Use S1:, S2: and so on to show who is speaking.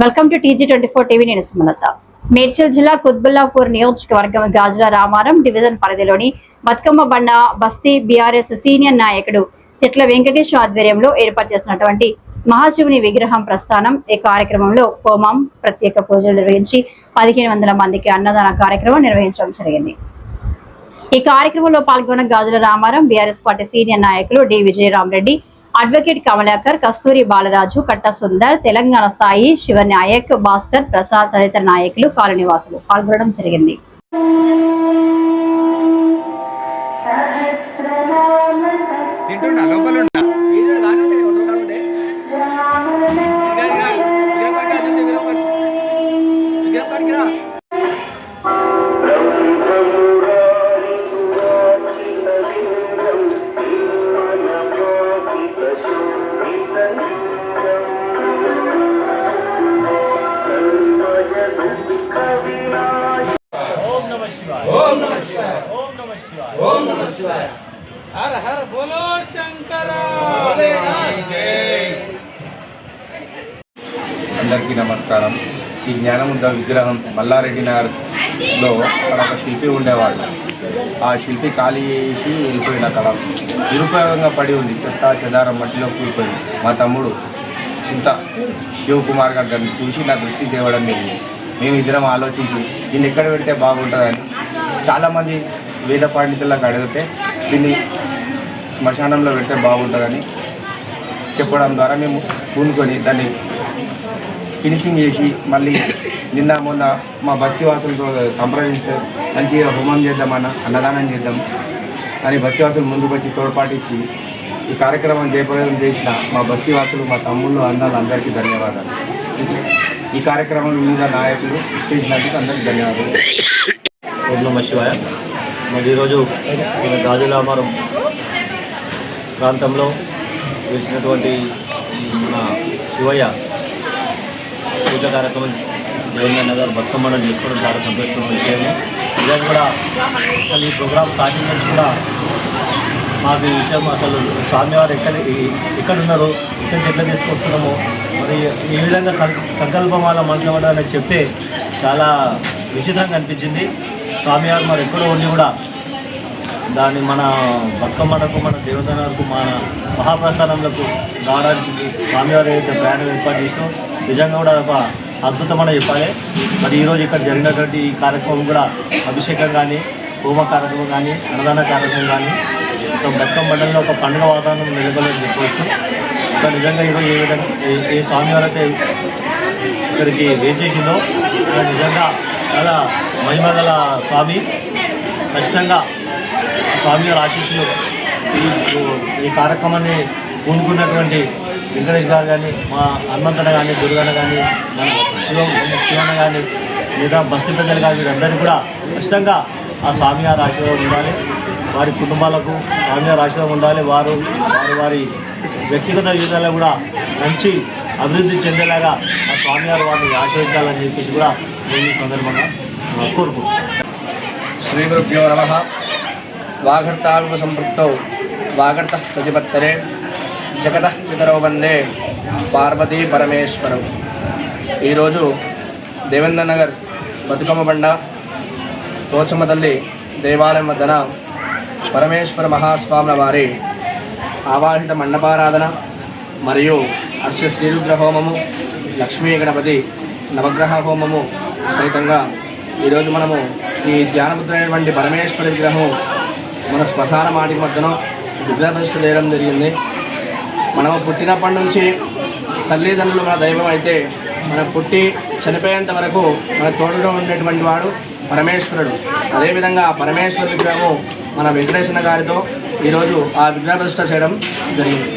S1: Welcome to TG24 TV. నేను సుమలత. మేడ్చల్ జిల్లా కుత్బుల్లాపూర్ నియోజకవర్గం గాజుల రామారం డివిజన్ పరిధిలోని బతుకమ్మ బండ బస్తీ బీఆర్ఎస్ సీనియర్ నాయకుడు చెట్ల వెంకటేష్ ఆధ్వర్యంలో ఏర్పాటు చేసినటువంటి మహాశివుని విగ్రహం ప్రస్థానం. ఈ కార్యక్రమంలో హోమం, ప్రత్యేక పూజలు నిర్వహించి 1500 మందికి అన్నదాన కార్యక్రమం నిర్వహించడం జరిగింది. ఈ కార్యక్రమంలో పాల్గొన్న గాజుల రామారం బీఆర్ఎస్ పార్టీ సీనియర్ నాయకులు డి విజయరామరెడ్డి, అడ్వకేట్ కమలాకర్, కస్తూరి బాలరాజు, కట్ట సుందర్, తెలంగాణ స్థాయి శివనాయక్, భాస్కర్, ప్రసాద్ తదితర నాయకులు, కాలనీవాసులు పాల్గొనడం జరిగింది.
S2: हर हर बोलो शंकर.
S3: అందరికీ నమస్కారం. ఈ జ్ఞానముద్ర విగ్రహం మల్లారెడ్డి నగర్లో అక్కడ ఒక శిల్పి ఉండేవాడు. ఆ శిల్పి ఖాళీ చేసి వెళ్ళిపోయిన అక్కడ నిరుపయోగంగా పడి ఉంది. చెత్త చెదారం మట్టిలో కూలిపోయింది. మా తమ్ముడు చింత శివకుమార్ గారు దాన్ని చూసి నా దృష్టికి తేవడం జరిగింది. మేము ఇద్దరం ఆలోచించి దీన్ని ఎక్కడ పెడితే బాగుంటుందని చాలామంది వేద పండితులకు అడిగితే దీన్ని శ్మశానంలో పెడితే బాగుంటుందని చెప్పడం ద్వారా మేము పూనుకొని దాన్ని ఫినిషింగ్ చేసి మళ్ళీ నిన్న మొన్న మా బస్తీవాసులతో సంప్రదిస్తే మంచిగా హోమం చేద్దామన్నా, అన్నదానం చేద్దాం అని బస్తీవాసులు ముందుకు వచ్చి తోడ్పాటిచ్చి ఈ కార్యక్రమం జయప్రదం చేసిన మా బస్తీవాసులు, మా తమ్ముళ్ళు, అన్నలు అందరికీ ధన్యవాదాలు. ఈ కార్యక్రమం వివిధ నాయకులు చేసినందుకు అందరికీ ధన్యవాదాలు.
S4: ఓం నమః శివాయ. మరి ఈరోజు గాజుల రామారం ప్రాంతంలో వెలిసినటువంటి మన శివయ్య పూజ కార్యక్రమం దేవేంద్ర నగర్ బతుకమ్మను చేసుకోవడం చాలా సంతోషమైన విషయం. ఇదని కూడా అసలు ఈ ప్రోగ్రామ్ స్టార్టింగ్ నుంచి కూడా మాకు ఈ విషయం అసలు స్వామివారు ఎక్కడున్నారో, ఎక్కడి ఎట్లా తీసుకొస్తున్నామో, మరి ఈ విధంగా సంకల్పం వాళ్ళ మనసులో పడాలని చెప్తే చాలా విచిత్రంగా అనిపించింది. స్వామివారు మరి ఎక్కడో ఉండి కూడా దాన్ని మన బతుకమ్మలకు, మన దేవతలకు, మన మహాప్రస్థానంలకు రావడానికి స్వామివారు ఏదైతే ప్రయాణం ఏర్పాటు చేసినో నిజంగా కూడా ఒక అద్భుతమైన చెప్పాలి. మరి ఈరోజు ఇక్కడ జరిగినటువంటి ఈ కార్యక్రమం కూడా అభిషేకం కానీ, హోమ కార్యక్రమం కానీ, అన్నదాన కార్యక్రమం కానీ ఒక బతుకమ్మ మండలంలో ఒక పండుగ వాతావరణం నెలకొల్లని చెప్పవచ్చు. ఇంకా నిజంగా ఈరోజు ఏ విధంగా ఏ స్వామివారు అయితే ఇక్కడికి వేచేసిందో నిజంగా చాలా మహిమగల స్వామి. ఖచ్చితంగా స్వామివారి ఆశీస్సులు ఈ కార్యక్రమాన్ని పూనుకున్నటువంటి వెంకటేష్ గారు కానీ, మా హనుమంతన కానీ, దుర్గన్న కానీ, మన శివన్న కానీ, లేదా బస్తీ పెద్దలు కానీ వీరందరికీ కూడా ఖచ్చితంగా ఆ స్వామివారి ఆశీర్వాదం ఉండాలి. వారి కుటుంబాలకు స్వామివారి ఆశీర్వాదం ఉండాలి. వారు వారి వ్యక్తిగత జీవితాల్లో కూడా మంచి అభివృద్ధి చెందేలాగా ఆ స్వామివారు వారిని ఆశీర్వదించాలని చెప్పేసి కూడా నేను ఈ సందర్భంగా కోరుకుంటున్నాను.
S5: శ్రీ గురుభ్యో నమః. వాగర్తావివ సంపృక్తౌ వాగర్త ప్రతిపత్తరే జగతః పితరౌ వందే పార్వతీ పరమేశ్వరౌ. ఈరోజు దేవేంద్ర నగర్ బతుకమ్మ బండ పోచమ్మ తల్లి దేవాలయం వద్దన పరమేశ్వర మహాస్వాముల వారి ఆవాహిత మండపారాధన మరియు అశ్వ శ్రీరుద్ర హోమము, లక్ష్మీ గణపతి నవగ్రహ హోమము సహితంగా ఈరోజు మనము ఈ ధ్యానముద్రైనటువంటి పరమేశ్వర విగ్రహము మన శ్మశాన మాటి మధ్యన విగ్రహ ప్రతిష్ఠ చేయడం జరిగింది. మనము పుట్టినప్పటి నుంచి తల్లిదండ్రులు మన దైవం అయితే మనం పుట్టి చనిపోయేంత వరకు మన తోడులో ఉండేటువంటి వాడు పరమేశ్వరుడు. అదేవిధంగా పరమేశ్వర విగ్రహము మన వెంకటేశ్వర గారితో ఈరోజు ఆ విగ్రహ ప్రతిష్ఠ చేయడం జరిగింది.